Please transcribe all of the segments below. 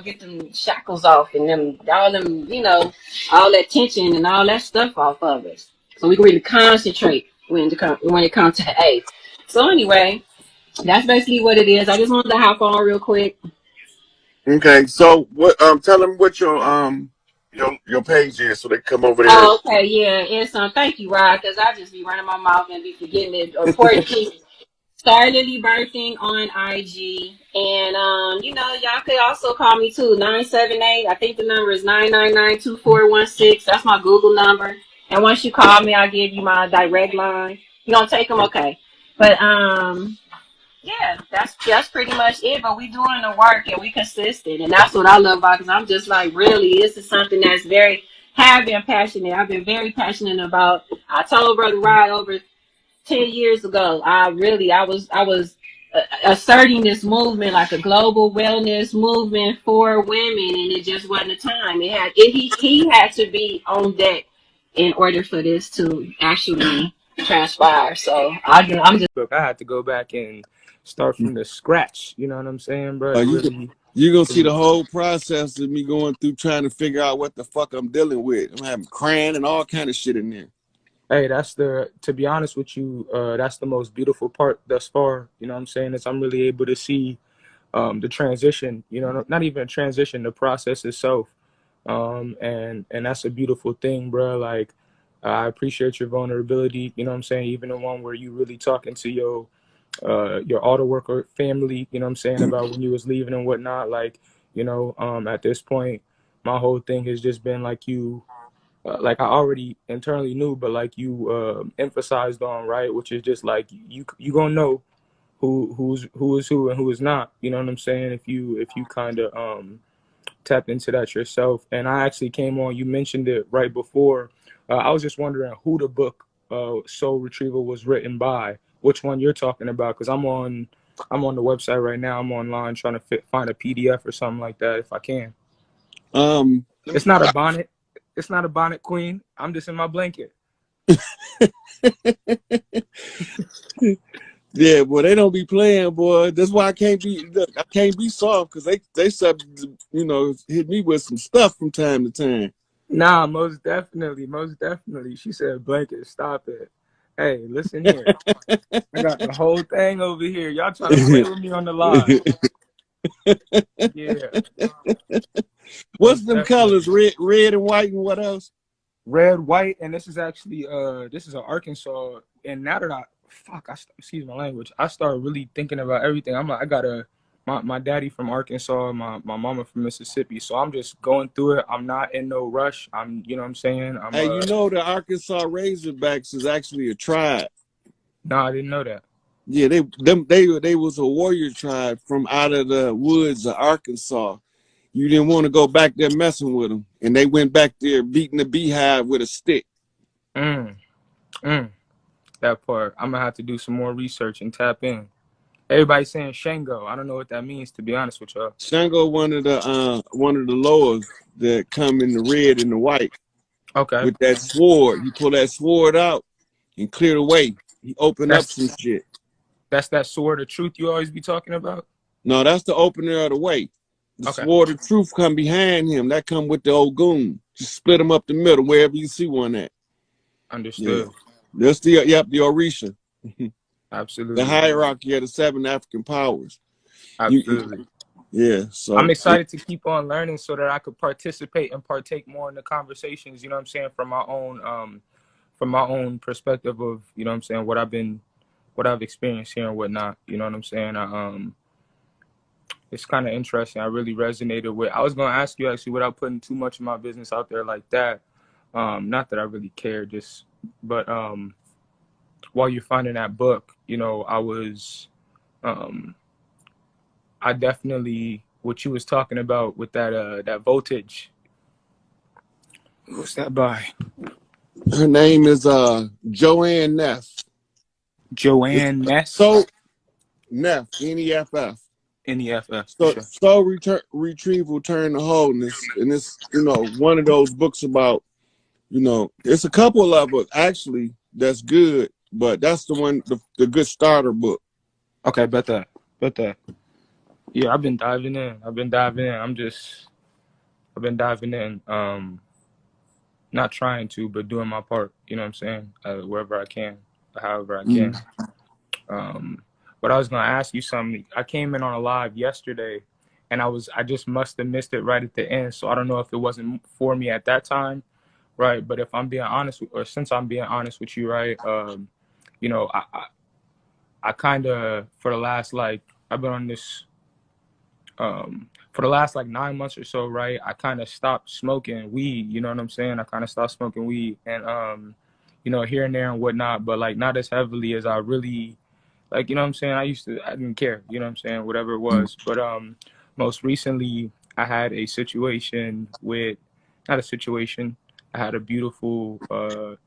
get them shackles off and them all them, all that tension and all that stuff off of us. So we can really concentrate when it comes to A. So anyway, that's basically what it is. I just wanted to hop on real quick. Okay, so what? Tell them what your page is, so they come over there. Oh, okay, yeah, it's thank you, Rod, because I just be running my mouth and be forgetting it. Important pieces. Starlily Birthing on IG. And y'all could also call me too, 978. I think the number is 999-2416. That's my Google number. And once you call me, I'll give you my direct line. You gonna take them? Okay. But yeah, that's pretty much it. But we doing the work and we consistent. And that's what I love about, because I'm just like, really, this is something that's have been passionate. I've been very passionate about. I told Brother Rod over 10 years ago, I was asserting this movement, like a global wellness movement for women, and it just wasn't the time. He had to be on deck in order for this to actually transpire. So I'm just Look, I had to go back and start from the scratch. You know what I'm saying, bro? You gonna see the whole process of me going through trying to figure out what the fuck I'm dealing with. I'm having crying and all kind of shit in there. Hey, to be honest with you, that's the most beautiful part thus far. You know what I'm saying? Is I'm really able to see the transition, not even a transition, the process itself. And that's a beautiful thing, bro. Like, I appreciate your vulnerability, you know what I'm saying? Even the one where you really talking to your auto worker family, you know what I'm saying, about when you was leaving and whatnot. Like, at this point, my whole thing has just been like like I already internally knew, but like you emphasized on, right, which is just like you gonna know who is who and who is not. You know what I'm saying? If you kind of tap into that yourself. And I actually came on. You mentioned it right before. I was just wondering who the book Soul Retrieval was written by. Which one you're talking about? Because I'm on the website right now. I'm online trying to find a PDF or something like that if I can. It's not a bonnet. It's not a bonnet, queen. I'm just in my blanket. Yeah, boy, they don't be playing, boy. That's why I can't be soft, because they subject to, hit me with some stuff from time to time. Nah, most definitely. She said blanket. Stop it. Hey, listen here. I got the whole thing over here. Y'all trying to play with me on the live. Yeah. What's them colors? Red and white, and what else? Red, white, and this is actually this is an Arkansas. And now that excuse my language, I started really thinking about everything. I'm like, I got my daddy from Arkansas, my mama from Mississippi, so I'm just going through it. I'm not in no rush. You know what I'm saying? Hey, the Arkansas Razorbacks is actually a tribe. No, I didn't know that. Yeah, they was a warrior tribe from out of the woods of Arkansas. You didn't want to go back there messing with them, and they went back there beating the beehive with a stick. That part, I'm gonna have to do some more research and tap in. Everybody's saying Shango. I don't know what that means, to be honest with y'all. Shango, one of the lowers that come in the red and the white. Okay. With that sword, you pull that sword out and clear the way. He opened up some shit. That's that sword of truth you always be talking about? No, that's the opener of the way. The sword of truth come behind him. That come with the old goon. Just split them up the middle, wherever you see one at. Understood. Yeah. That's the Orisha. Absolutely. The hierarchy of the 7 African powers. Absolutely. Yeah. So I'm excited to keep on learning so that I could participate and partake more in the conversations, you know what I'm saying, from my own perspective of, you know what I'm saying, what I've experienced here and whatnot. You know what I'm saying? It's kind of interesting. I really resonated with. I was gonna ask you actually, without putting too much of my business out there like that. Not that I really care, but while you're finding that book, I was, I definitely, what you was talking about with that voltage. What's that by? Her name is Joanne Neff. Joanne Neff. Neff, Neff. Neff. So Soul Retrieval Turn to Wholeness, and it's one of those books about, it's a couple of it actually that's good, but that's the one, the good starter book. Okay, bet that. Yeah, I've been diving in. I've been diving in. I've been diving in. Not trying to, but doing my part. You know what I'm saying? Wherever I can, however I can. Mm. Um, but I was gonna ask you something. I came in on a live yesterday, and I just must have missed it right at the end. So I don't know if it wasn't for me at that time, right? But if I'm being honest, or since I'm being honest with you, right? You know, I kind of for the last like I've been on this for the last like 9 months or so, right? I kind of stopped smoking weed. You know what I'm saying? I kind of stopped smoking weed, and you know, here and there and whatnot, but like not as heavily as I really like. You know what I'm saying? I didn't care. You know what I'm saying? Whatever it was, but most recently I had a situation with not a situation. I had a beautiful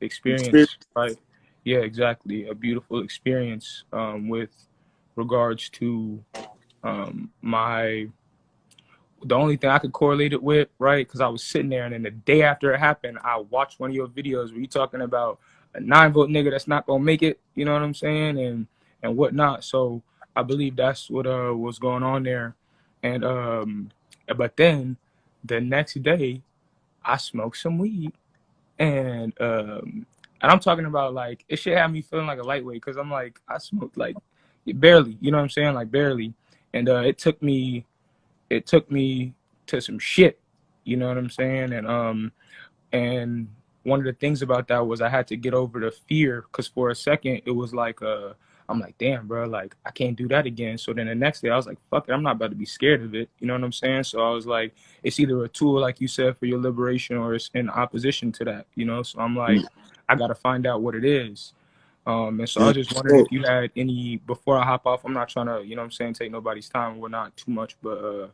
Experience. experience, right? Yeah, exactly. A beautiful experience with regards to my the only thing I could correlate it with, right? Because I was sitting there, and then the day after it happened, I watched one of your videos where you talking about a 9-vote nigga that's not gonna make it. You know what I'm saying, and whatnot. So I believe that's what was going on there, and but then the next day I smoked some weed, and I'm talking about like it should have me feeling like a lightweight because I'm like I smoked like barely. You know what I'm saying, like barely, and it took me to some shit. You know what I'm saying? And one of the things about that was I had to get over the fear because for a second it was like I'm like, damn, bro, like I can't do that again. So then the next day I was like, fuck it, I'm not about to be scared of it. You know what I'm saying? So I was like, it's either a tool, like you said, for your liberation, or it's in opposition to that, you know? So I'm like, I gotta find out what it is. And so I Yeah. was just wondering if you had any, before I hop off, I'm not trying to, you know what I'm saying, take nobody's time. We're not too much, but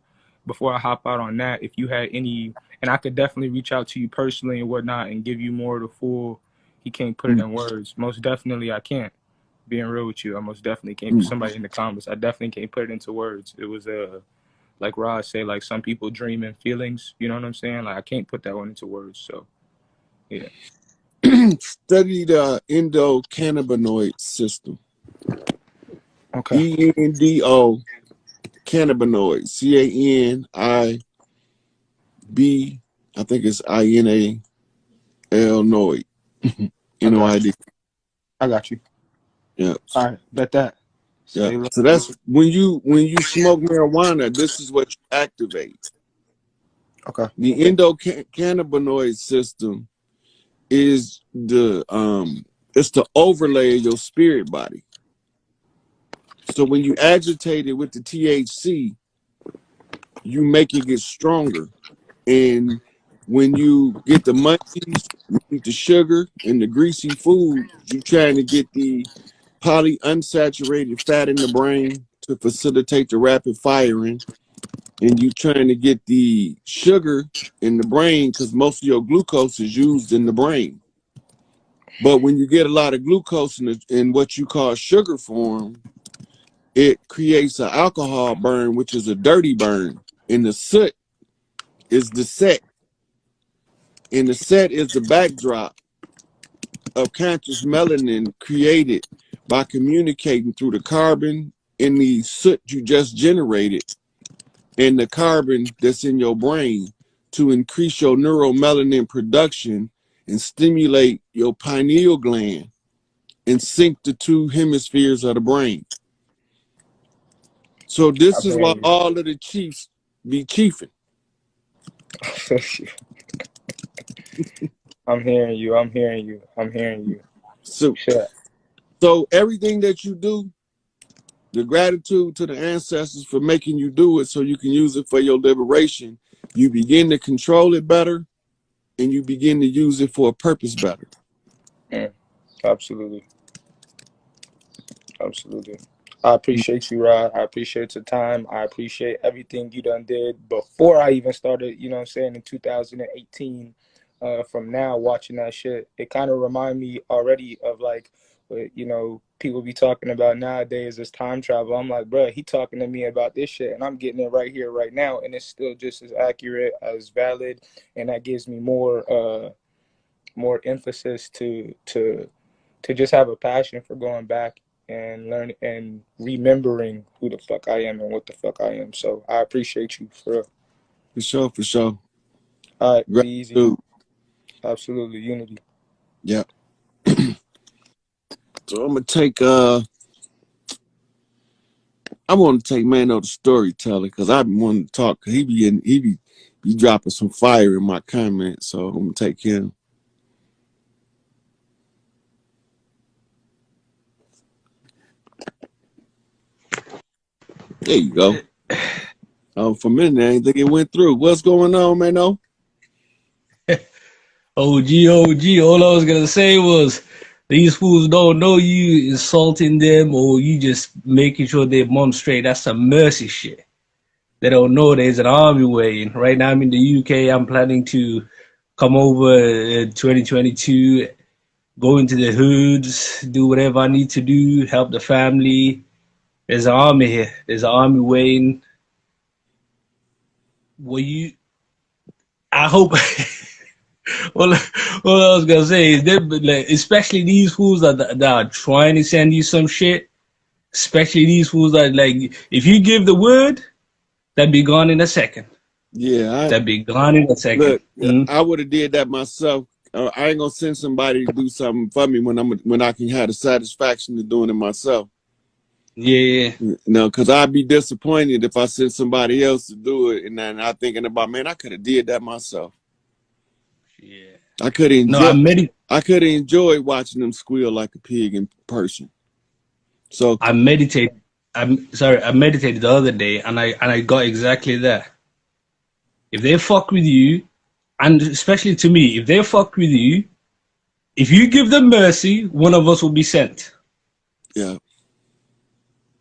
before I hop out on that, if you had any, and I could definitely reach out to you personally and whatnot and give you more of the full, he can't put it in words. Most definitely I can't. Being real with you, I most definitely can't. Somebody in the comments, I definitely can't put it into words. It was like Rod say, like some people dream in feelings. You know what I'm saying? Like I can't put that one into words. So yeah. Study the endocannabinoid system. Okay. ENDO cannabinoid. CANIB. I think it's INAL noid. NOID. I got you. Yeah. All right. Bet that. Yeah. Say less. So that's when you smoke marijuana, this is what you activate. Okay. The endocannabinoid system is it's the overlay of your spirit body. So when you agitate it with the THC, you make it get stronger. And when you get the munchies, you eat the sugar and the greasy food, you trying to get the polyunsaturated fat in the brain to facilitate the rapid firing. And you trying to get the sugar in the brain because most of your glucose is used in the brain. But when you get a lot of glucose in what you call sugar form, it creates an alcohol burn, which is a dirty burn. And the soot is the set. And the set is the backdrop of conscious melanin created by communicating through the carbon in the soot you just generated and the carbon that's in your brain to increase your neuromelanin production and stimulate your pineal gland and sync the two hemispheres of the brain. So this is why all of the chiefs be chiefing. I'm hearing you. I'm hearing you. I'm hearing you. So, Shit. so everything that you do, the gratitude to the ancestors for making you do it so you can use it for your liberation, you begin to control it better and you begin to use it for a purpose better. Absolutely. Absolutely. I appreciate you, Rod. I appreciate your time. I appreciate everything you done did before I even started, you know what I'm saying, in 2018. From now, watching that shit, it kind of remind me already of like, what, you know, people be talking about nowadays as time travel. I'm like, bro, he talking to me about this shit, and I'm getting it right here, right now, and it's still just as accurate, as valid, and that gives me more emphasis to just have a passion for going back and learning and remembering who the fuck I am and what the fuck I am. So I appreciate you for real. For sure, for sure. All right, be easy. Gratitude. Absolutely, unity. Yeah. So I'm gonna take I want to take Mano the storyteller because I want to talk. Cause he be dropping some fire in my comments. So I'm gonna take him. There you go. For a minute, I didn't think it went through. What's going on, Mano? OG. All I was gonna say was these fools don't know you insulting them or you just making sure their mom's straight. That's some mercy shit. They don't know there's an army waiting. Right now I'm in the UK. I'm planning to come over in 2022, go into the hoods, do whatever I need to do, help the family. There's an army here. There's an army waiting. I hope. Well, what I was gonna say is that, like, especially these fools that are trying to send you some shit. Especially these fools that, like, if you give the word, that'd be gone in a second. Yeah, That'd be gone in a second. look, I would have did that myself. I ain't gonna send somebody to do something for me when I can have the satisfaction of doing it myself. Yeah. No, because I'd be disappointed if I sent somebody else to do it, and then I'm thinking about, man, I could have did that myself. Yeah. I could have No, enjoyed watching them squeal like a pig in person. So I meditated. I meditated the other day, and I got exactly that. If they fuck with you, and especially to me, if they fuck with you, if you give them mercy, one of us will be sent. yeah,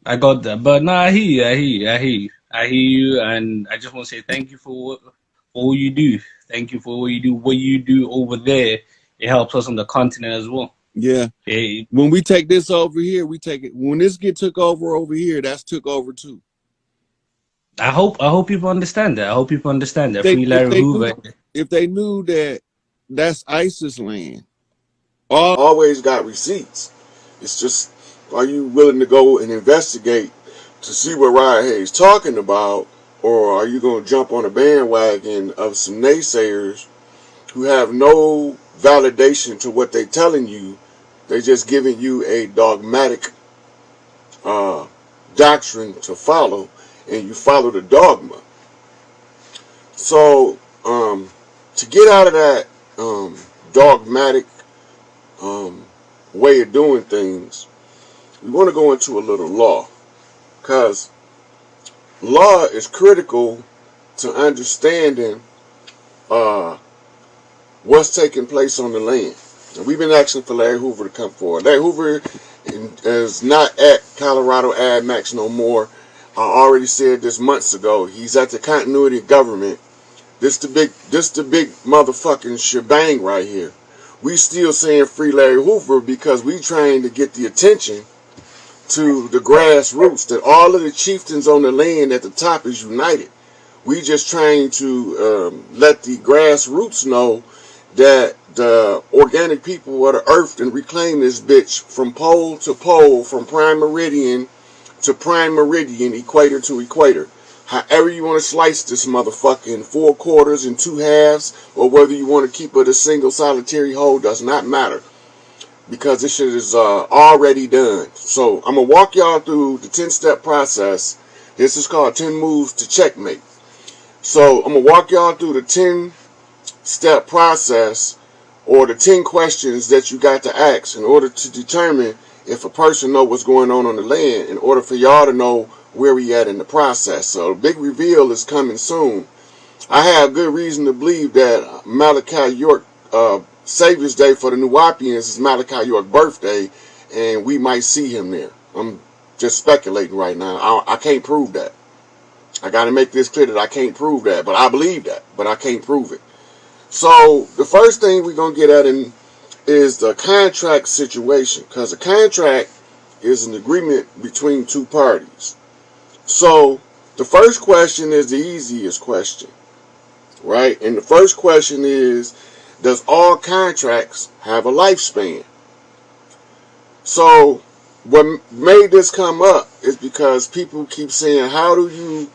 I got that. But nah, I hear you, and I just want to say thank you for all you do. Thank you for what you do. What you do over there, it helps us on the continent as well. yeah. Hey, When we take this over here, we take it. When this get took over here, that's took over too. I hope people understand that. I hope people understand that. Free If Larry they Hoover. if they knew that that's ISIS land, always got receipts. It's just, are you willing to go and investigate to see what Ryan Hayes talking about, or are you going to jump on a bandwagon of some naysayers who have no validation to what they're telling you? They're just giving you a dogmatic doctrine to follow, and you follow the dogma. So, to get out of that dogmatic way of doing things, we want to go into a little law, because law is critical to understanding what's taking place on the land. And we've been asking for Larry Hoover to come forward. Larry Hoover is not at Colorado Ad Max no more. I already said this months ago. He's at the continuity of government. This the big motherfucking shebang right here. We still saying free Larry Hoover because we trying to get the attention to the grassroots, that all of the chieftains on the land at the top is united. We just trying to let the grassroots know that the organic people of the earth and reclaim this bitch from pole to pole, from prime meridian to prime meridian, equator to equator. However you want to slice this motherfucker in 4 quarters and 2 halves, or whether you want to keep it a single solitary whole, does not matter, because this shit is already done. So I'm going to walk y'all through the 10-step process. This is called 10 moves to checkmate. So I'm going to walk y'all through the 10-step process, or the 10 questions that you got to ask in order to determine if a person know what's going on the land, in order for y'all to know where we at in the process. So the big reveal is coming soon. I have good reason to believe that Malachi York Savior's Day for the Nuwapians is Malachi York's birthday, and we might see him there. I'm just speculating right now. I can't prove that. I got to make this clear that I can't prove that, but I believe that, but I can't prove it. So the first thing we're going to get at is the contract situation, because a contract is an agreement between 2 parties. So the first question is the easiest question, right? And the first question is, does all contracts have a lifespan? So what made this come up is because people keep saying, how do you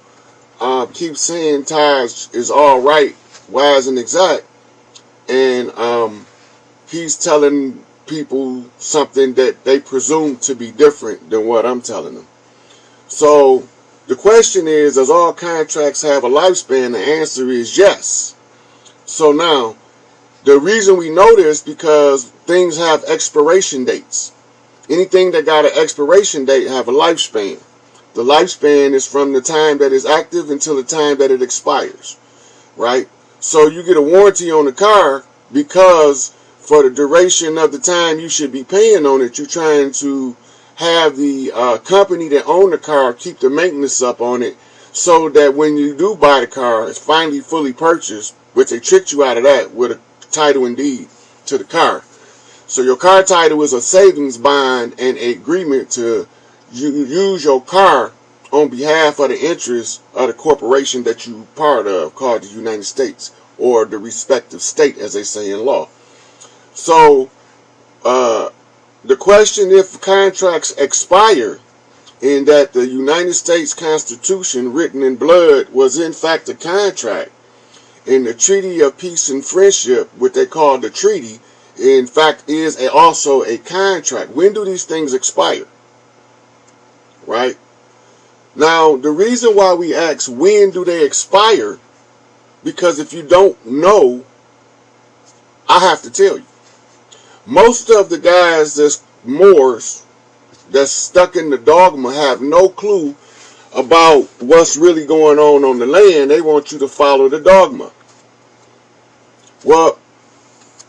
keep saying Taj is all right, wise and exact, and he's telling people something that they presume to be different than what I'm telling them. So the question is, does all contracts have a lifespan? The answer is yes. So now, the reason we know this because things have expiration dates. Anything that got an expiration date have a lifespan. The lifespan is from the time that it's active until the time that it expires, right? So you get a warranty on the car because for the duration of the time you should be paying on it, you're trying to have the company that own the car keep the maintenance up on it so that when you do buy the car, it's finally fully purchased, which they tricked you out of that with a title and deed to the car. So your car title is a savings bond and an agreement to use your car on behalf of the interests of the corporation that you part of, called the United States, or the respective state, as they say in law. So the question, if contracts expire, in that the United States Constitution written in blood was in fact a contract, and the Treaty of Peace and Friendship, what they call the treaty, in fact is also a contract. When do these things expire? Right? Now, the reason why we ask when do they expire, because if you don't know, I have to tell you. Most of the guys that's Moors, that's stuck in the dogma, have no clue about what's really going on the land. They want you to follow the dogma. Well,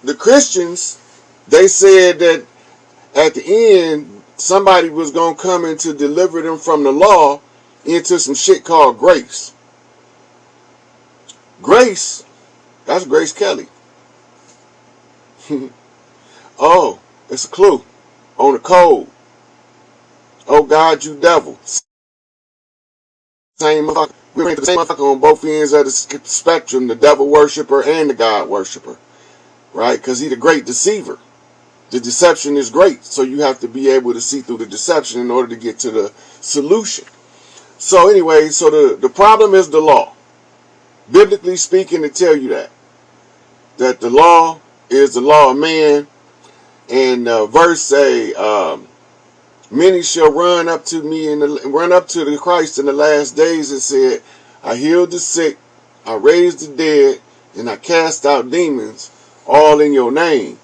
the Christians, they said that at the end, somebody was going to come in to deliver them from the law into some shit called grace. Grace, that's Grace Kelly. Oh, it's a clue on the code. Oh God, you devil. Same motherfucker. We ain't the same motherfucker on both ends of the spectrum, the devil worshiper and the God worshiper. Right? Because he's the great deceiver. The deception is great, so you have to be able to see through the deception in order to get to the solution. So anyway, so the problem is the law. Biblically speaking, to tell you that the law is the law of man, and verse say, many shall run up to me and run up to the Christ in the last days and said, I healed the sick, I raised the dead, and I cast out demons, all in your name.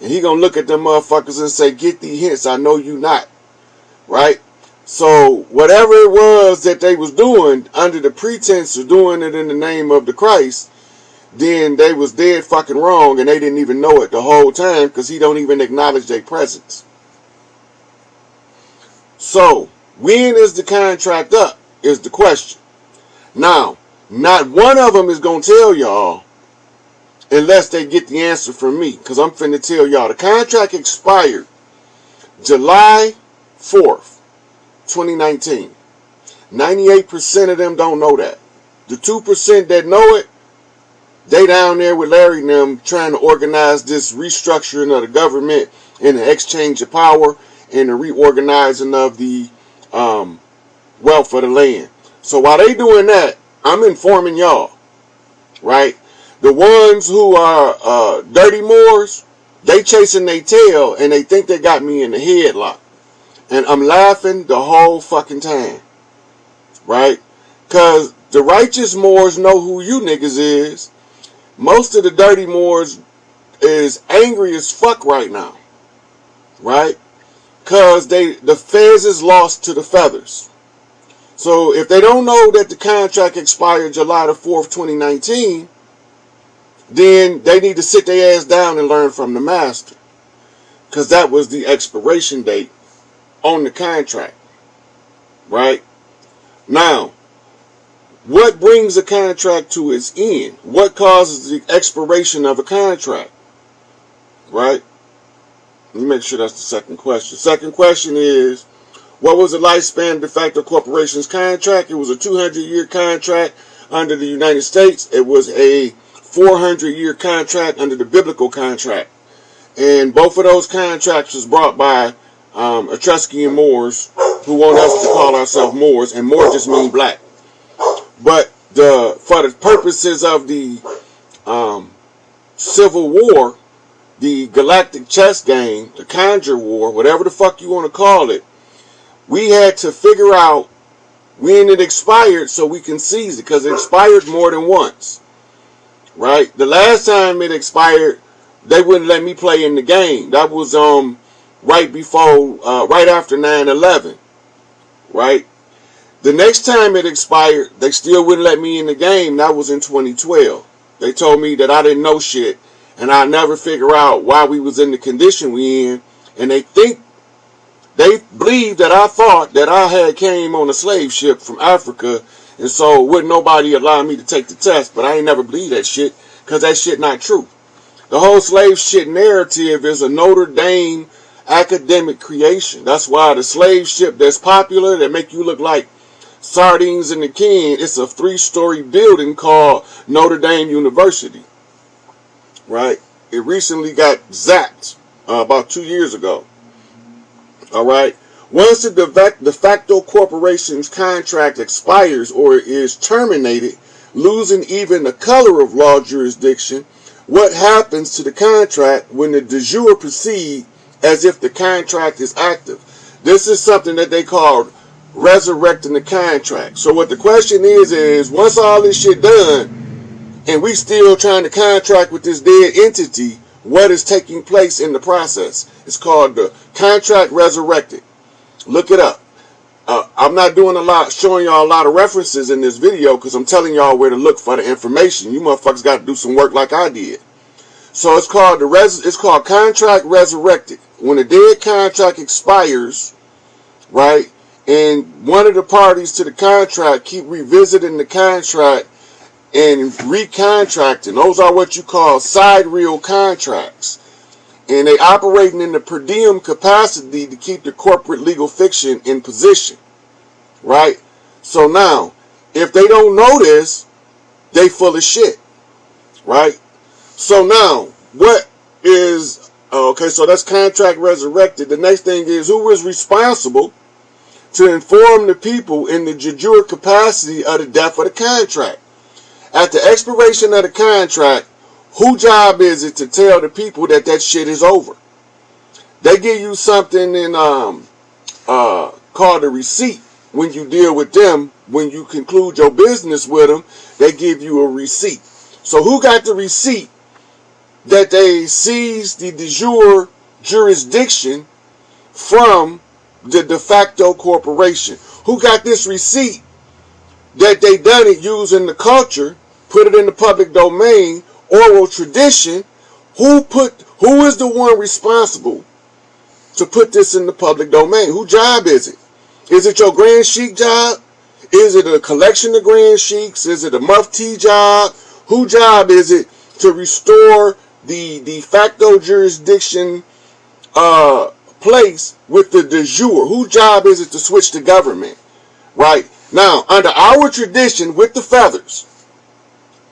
And he gonna look at them motherfuckers and say, get thee hence, I know you not. Right? So whatever it was that they was doing under the pretense of doing it in the name of the Christ, then they was dead fucking wrong, and they didn't even know it the whole time because he don't even acknowledge their presence. So when is the contract up is the question. Now, not one of them is going to tell y'all unless they get the answer from me, because I'm finna tell y'all the contract expired July 4th, 2019. 98% of them don't know that. The 2% that know it, they down there with Larry and them trying to organize this restructuring of the government and the exchange of power and the reorganizing of the wealth of the land. So while they doing that, I'm informing y'all, right? The ones who are dirty Moors, they chasing their tail and they think they got me in the headlock. And I'm laughing the whole fucking time, right? Because the righteous Moors know who you niggas is. Most of the dirty Moors is angry as fuck right now, right? Because the fez is lost to the feathers. So if they don't know that the contract expired July the 4th, 2019, then they need to sit their ass down and learn from the master. Because that was the expiration date on the contract. Right? Now, what brings a contract to its end? What causes the expiration of a contract? Right? Let me make sure that's the second question. Second question is, what was the lifespan of de facto corporation's contract? It was a 200-year contract under the United States. It was a 400-year contract under the biblical contract. And both of those contracts was brought by Etruscan Moors who want us to call ourselves Moors, and Moor just mean black. But for the purposes of the Civil War, the Galactic Chess Game, the Conjure War, whatever the fuck you want to call it, we had to figure out when it expired so we can seize it, because it expired more than once. Right? The last time it expired, they wouldn't let me play in the game. That was right after 9/11. Right? The next time it expired, they still wouldn't let me in the game. That was in 2012. They told me that I didn't know shit, and I'd never figure out why we was in the condition we in. And they believed that I thought that I had came on a slave ship from Africa, and so wouldn't nobody allow me to take the test. But I ain't never believed that shit, because that shit not true. The whole slave shit narrative is a Notre Dame academic creation. That's why the slave ship that's popular, that make you look like sardines in the can, it's a 3-story building called Notre Dame University. Right? It recently got zapped about 2 years ago. Alright? Once the de facto corporation's contract expires or is terminated, losing even the color of law jurisdiction, what happens to the contract when the de jure proceed as if the contract is active? This is something that they call resurrecting the contract. So what the question is once all this shit done, and we still trying to contract with this dead entity, what is taking place in the process? It's called the contract resurrected. Look it up. I'm not doing showing y'all a lot of references in this video, because I'm telling y'all where to look for the information. You motherfuckers got to do some work like I did. So it's called contract resurrected. When a dead contract expires, right, and one of the parties to the contract keep revisiting the contract and recontracting, those are what you call side reel contracts. And they operating in the per diem capacity to keep the corporate legal fiction in position. Right? So now, if they don't know this, they full of shit. Right? So now, what is... Okay, so that's contract resurrected. The next thing is, who is responsible to inform the people in the de jure capacity of the death of the contract? At the expiration of the contract, whose job is it to tell the people that that shit is over? They give you something in called a receipt when you deal with them. When you conclude your business with them, they give you a receipt. So who got the receipt that they seized the de jure jurisdiction from the de facto corporation? Who got this receipt that they done it using the culture, put it in the public domain, oral tradition? Who is the one responsible to put this in the public domain? Whose job is it? Is it your Grand Sheik job? Is it a collection of Grand Sheiks? Is it a Mufti job? Whose job is it to restore the de facto jurisdiction place with the de jure? Whose job is it to switch the government? Right? Now, under our tradition with the feathers,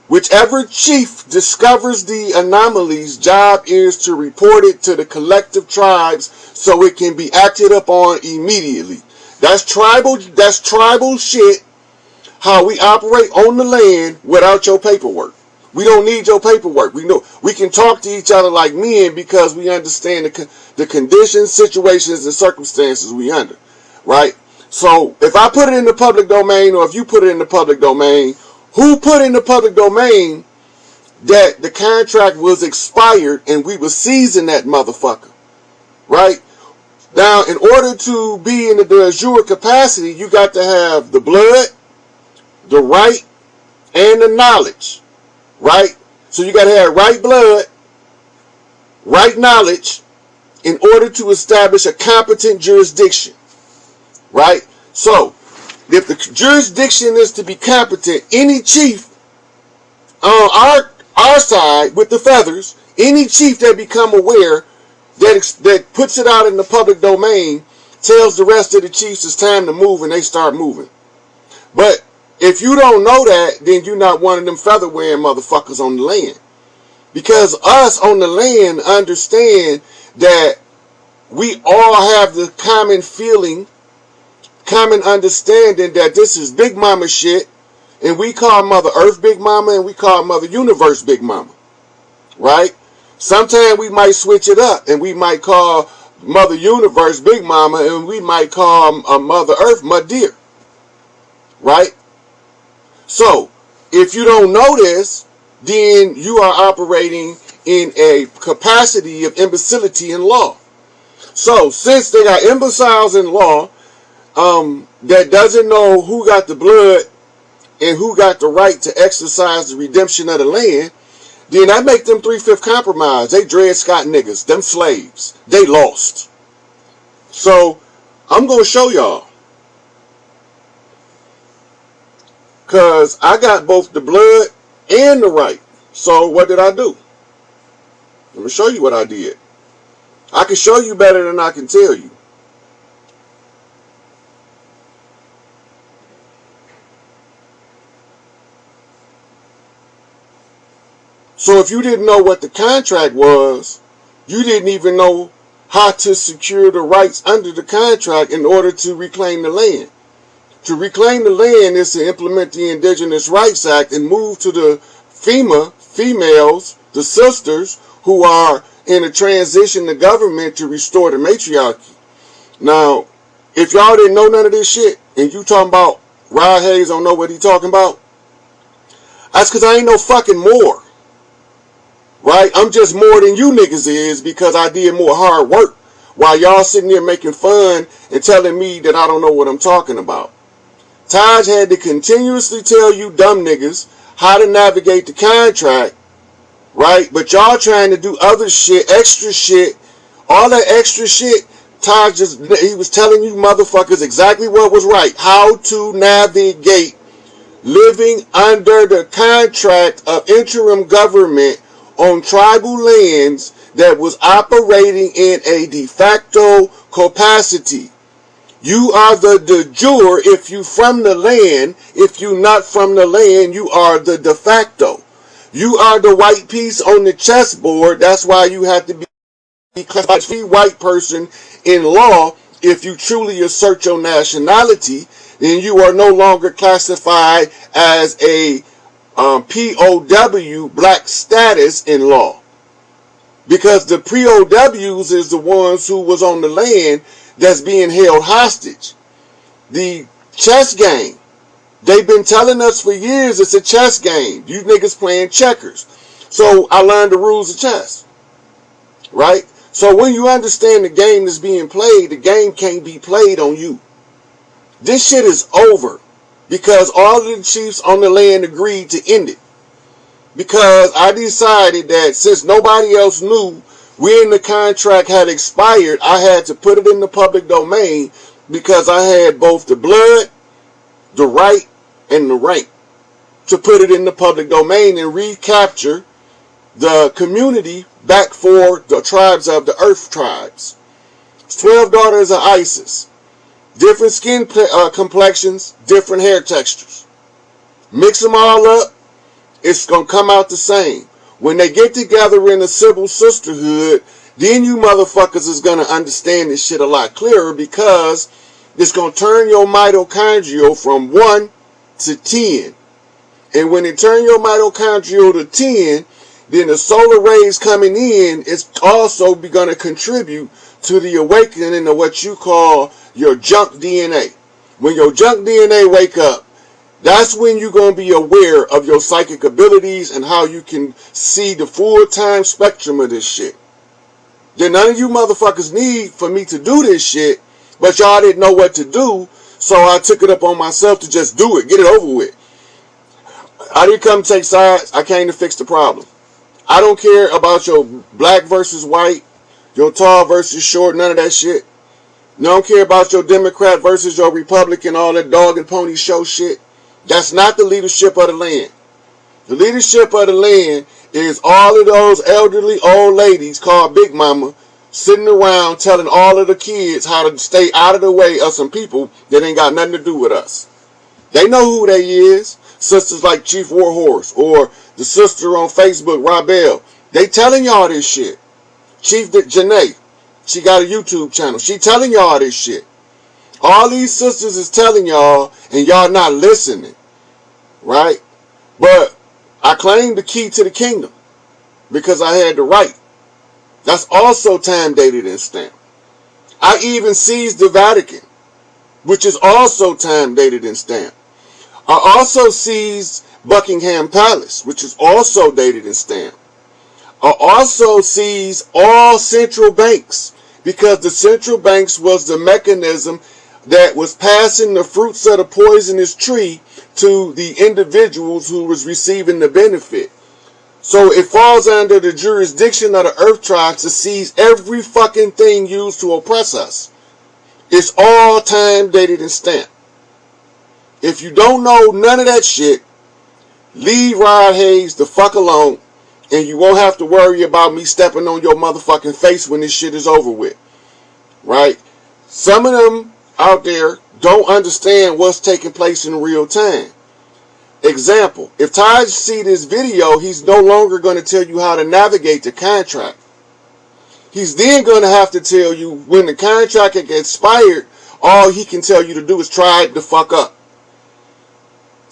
whichever chief discovers the anomalies, job is to report it to the collective tribes so it can be acted upon immediately. That's tribal shit, how we operate on the land without your paperwork. We don't need your paperwork. We know we can talk to each other like men because we understand the conditions, situations, and circumstances we under. Right? So if I put it in the public domain, or if you put it in the public domain, who put in the public domain that the contract was expired and we were seizing that motherfucker? Right? Now, in order to be in the de jure capacity, you got to have the blood, the right, and the knowledge. Right? So you got to have right blood, right knowledge, in order to establish a competent jurisdiction. Right? So, if the jurisdiction is to be competent, any chief on our side with the feathers, any chief that become aware that puts it out in the public domain tells the rest of the chiefs it's time to move, and they start moving. But if you don't know that, then you're not one of them feather wearing motherfuckers on the land. Because us on the land understand that we all have the common feeling, common understanding that this is Big Mama shit, and we call Mother Earth Big Mama and we call Mother Universe Big Mama, right? Sometimes we might switch it up and we might call Mother Universe Big Mama and we might call Mother Earth Mother Dear, right? So, if you don't know this, then you are operating in a capacity of imbecility in law. So, since they got imbeciles in law that doesn't know who got the blood and who got the right to exercise the redemption of the land, then I make them 3/5 compromise. They Dred Scott niggas, them slaves. They lost. So, I'm going to show y'all. Because I got both the blood and the right. So, what did I do? Let me show you what I did. I can show you better than I can tell you. So if you didn't know what the contract was, you didn't even know how to secure the rights under the contract in order to reclaim the land. To reclaim the land is to implement the Indigenous Rights Act and move to the females, the sisters, who are in a transition to government to restore the matriarchy. Now, if y'all didn't know none of this shit, and you talking about Rod Hayes don't know what he talking about, that's because I ain't no fucking more. Right? I'm just more than you niggas is because I did more hard work while y'all sitting there making fun and telling me that I don't know what I'm talking about. Taj had to continuously tell you dumb niggas how to navigate the contract, right? But y'all trying to do other shit, extra shit, all that extra shit. Taj he was telling you motherfuckers exactly what was right, how to navigate living under the contract of interim government on tribal lands that was operating in a de facto capacity. You are the de jure if you from the land. If you not from the land, you are the de facto. You are the white piece on the chessboard. That's why you have to be classified as a white person in law. If you truly assert your nationality, then you are no longer classified as a POW, black status in law. Because the POWs is the ones who was on the land that's being held hostage. The chess game. They've been telling us for years it's a chess game. You niggas playing checkers. So I learned the rules of chess. Right? So when you understand the game that's being played, the game can't be played on you. This shit is over. Because all of the chiefs on the land agreed to end it. Because I decided that since nobody else knew when the contract had expired, I had to put it in the public domain because I had both the blood, the right, and the rank to put it in the public domain and recapture the community back for the tribes of the Earth tribes. 12 daughters of Isis. Different skin complexions, different hair textures. Mix them all up, it's going to come out the same. When they get together in a civil sisterhood, then you motherfuckers is going to understand this shit a lot clearer because it's going to turn your mitochondrial from 1 to 10. And when it turn your mitochondrial to 10, then the solar rays coming in is also going to contribute to the awakening of what you call your junk DNA. When your junk DNA wake up, that's when you're going to be aware of your psychic abilities and how you can see the full-time spectrum of this shit. Then none of you motherfuckers need for me to do this shit, but y'all didn't know what to do, so I took it up on myself to just do it, get it over with. I didn't come to take sides, I came to fix the problem. I don't care about your black versus white, your tall versus short, none of that shit. I don't care about your Democrat versus your Republican, all that dog and pony show shit. That's not the leadership of the land. The leadership of the land is all of those elderly old ladies called Big Mama sitting around telling all of the kids how to stay out of the way of some people that ain't got nothing to do with us. They know who they is. Sisters like Chief Warhorse or the sister on Facebook, Robel. They telling y'all this shit. Chief Janae. She got a YouTube channel. She telling y'all this shit. All these sisters is telling y'all, and y'all not listening, right? But I claim the key to the kingdom because I had the right. That's also time dated and stamped. I even seized the Vatican, which is also time dated and stamped. I also seized Buckingham Palace, which is also dated and stamped. I also seized all central banks because the central banks was the mechanism that was passing the fruits of the poisonous tree to the individuals who was receiving the benefit. So it falls under the jurisdiction of the earth tribes to seize every fucking thing used to oppress us. It's all time dated and stamped. If you don't know none of that shit, leave Rod Hayes the fuck alone, and you won't have to worry about me stepping on your motherfucking face when this shit is over with. Right? Some of them out there don't understand what's taking place in real time. Example, if Taj see this video, he's no longer going to tell you how to navigate the contract. He's then going to have to tell you when the contract gets expired, all he can tell you to do is try the fuck up.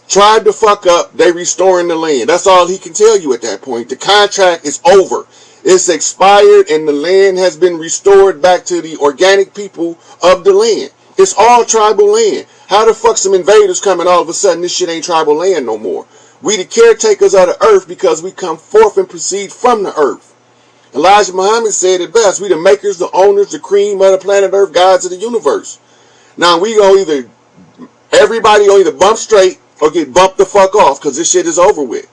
Tried to fuck up, they restoring the land. That's all he can tell you at that point. The contract is over. It's expired and the land has been restored back to the organic people of the land. It's all tribal land. How the fuck some invaders coming all of a sudden this shit ain't tribal land no more? We the caretakers of the earth because we come forth and proceed from the earth. Elijah Muhammad said it best. We the makers, the owners, the cream of the planet earth, gods of the universe. Now we gonna either, everybody gonna either bump straight or get bumped the fuck off because this shit is over with.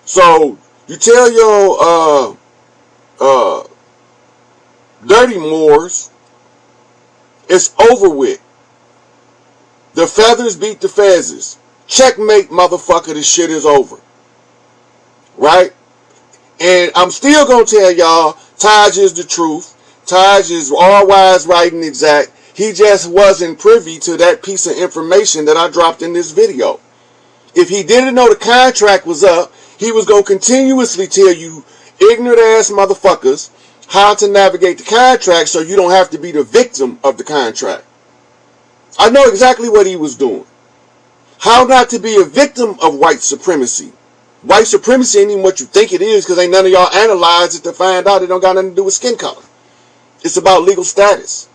So you tell your dirty Moors it's over with. The feathers beat the fezzes. Checkmate, motherfucker, this shit is over. Right? And I'm still gonna tell y'all, Taj is the truth. Taj is all wise, right, and exact. He just wasn't privy to that piece of information that I dropped in this video. If he didn't know the contract was up, he was going to continuously tell you, ignorant ass motherfuckers, how to navigate the contract so you don't have to be the victim of the contract. I know exactly what he was doing. How not to be a victim of white supremacy. White supremacy ain't even what you think it is because ain't none of y'all analyze it to find out it don't got nothing to do with skin color. It's about legal status.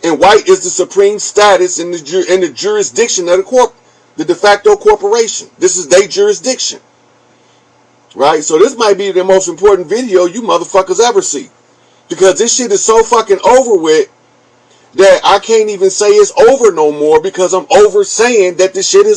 And white is the supreme status in the jurisdiction of the de facto corporation. This is their jurisdiction. Right? So this might be the most important video you motherfuckers ever see. Because this shit is so fucking over with that I can't even say it's over no more because I'm over saying that this shit is